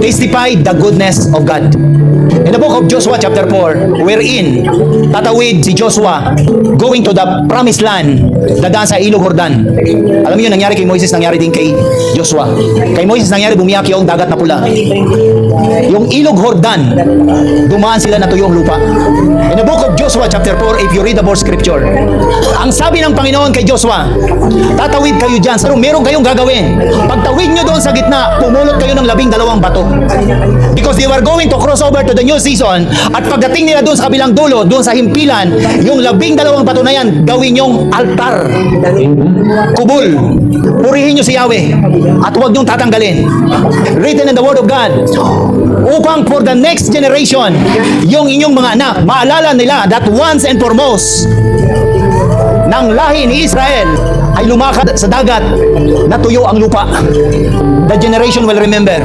testify the goodness of God. In the book of Joshua chapter 4, wherein tatawid si Joshua going to the promised land, dadaan sa Ilog Jordan. Alam niyo nangyari kay Moises, nangyari din kay Joshua. Kay Moises nangyari, bumiyak yung dagat na pula. Yung Ilog Jordan, dumaan sila na tuyong lupa. In the book of Joshua chapter 4, if you read the both scripture, ang sabi ng Panginoon kay Joshua, tatawid kayo dyan, pero meron kayong gagawin. Pagtawid nyo doon sa gitna, pumulot kayo ng 12 bato. Because they were going to cross over to the new season, at pagdating nila doon sa kabilang dulo, doon sa himpilan, yung 12 bato na yan, gawin yung altar. Kubul. Purihin nyo si Yahweh, at huwag nyong tatanggalin. Written in the Word of God, upang for the next generation, yung inyong mga anak, maalala nila that once and foremost, ng lahi ni Israel ay lumakad sa dagat, natuyo ang lupa. The generation will remember.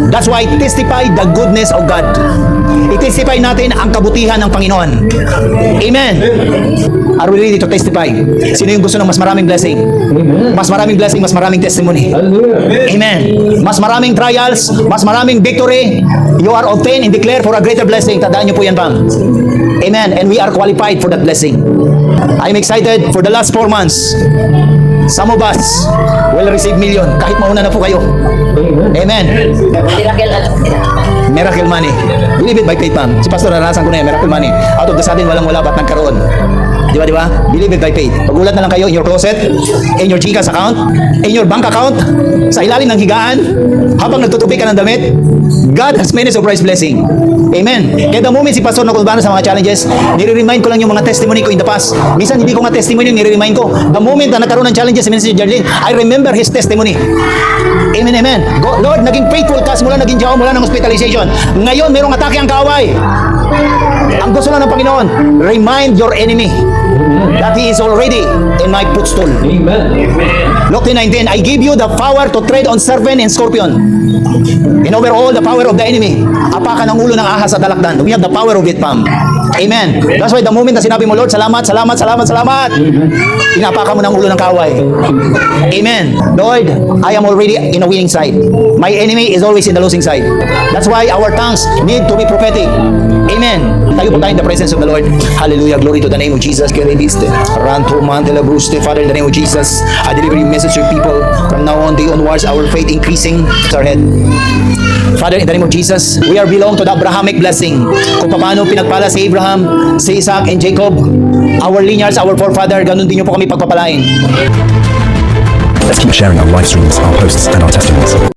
That's why testify the goodness of God. I-testify natin ang kabutihan ng Panginoon. Amen. Are we ready to testify? Sino yung gusto ng mas maraming blessing? Mas maraming blessing, mas maraming testimony. Amen. Mas maraming trials, mas maraming victory. You are obtained and declared for a greater blessing. Tandaan niyo po yan, Pam. Amen. And we are qualified for that blessing. I'm excited for the last 4 months. Some of us will receive million kahit mauna na po kayo. Amen. Miracle money. Believe it by faith, Pam. Si Pastor, naranasan ko na yan, miracle money. Out of the sudden, walang-wala, ba't nagkaroon? Di ba, di ba? Believe it by faith. Pagulat na lang kayo in your closet, in your GCash account, in your bank account, sa ilalim ng higaan, habang nagtutupi ka ng damit, God has many surprise blessing. Amen. Kaya the moment si Pastor nakulbano sa mga challenges, nire-remind ko lang yung mga testimony ko in the past. Minsan hindi ko nga testimony, nire-remind ko. The moment na nagkaroon ng challenges si Minister Jarlene, I remember his testimony. Amen, amen. Lord, naging faithful ka mula naging jaw mula ng hospitalization. Ngayon, merong atake ang kaaway. Ang gusto lang ng Panginoon, remind your enemy that he is already in my footstool. Amen. Luke 10:19, I give you the power to tread on serpent and scorpion and over all the power of the enemy. Apakan ang ulo ng ahas at alakdan. We have the power of it, Pam. Amen. That's why the moment na sinabi mo, Lord, salamat, salamat, salamat, salamat, inapakan mo ng ulo ng kaway. Amen. Lord, I am already in a winning side. My enemy is always in the losing side. That's why our tongues need to be prophetic. Amen. Tayo po tayo in the presence of the Lord. Hallelujah. Glory to the name of Jesus. Father, in the name of Jesus, I deliver your message to people. From now on, day onwards, our faith increasing our head. Father, in the name of Jesus, we are belong to the Abrahamic blessing. Kung paano pinagpala si Abraham, si Isaac, and Jacob, our lineage, our forefather, ganun din niyo po kami pagpapalain. Let's keep sharing our live streams, our posts, and our testimonies.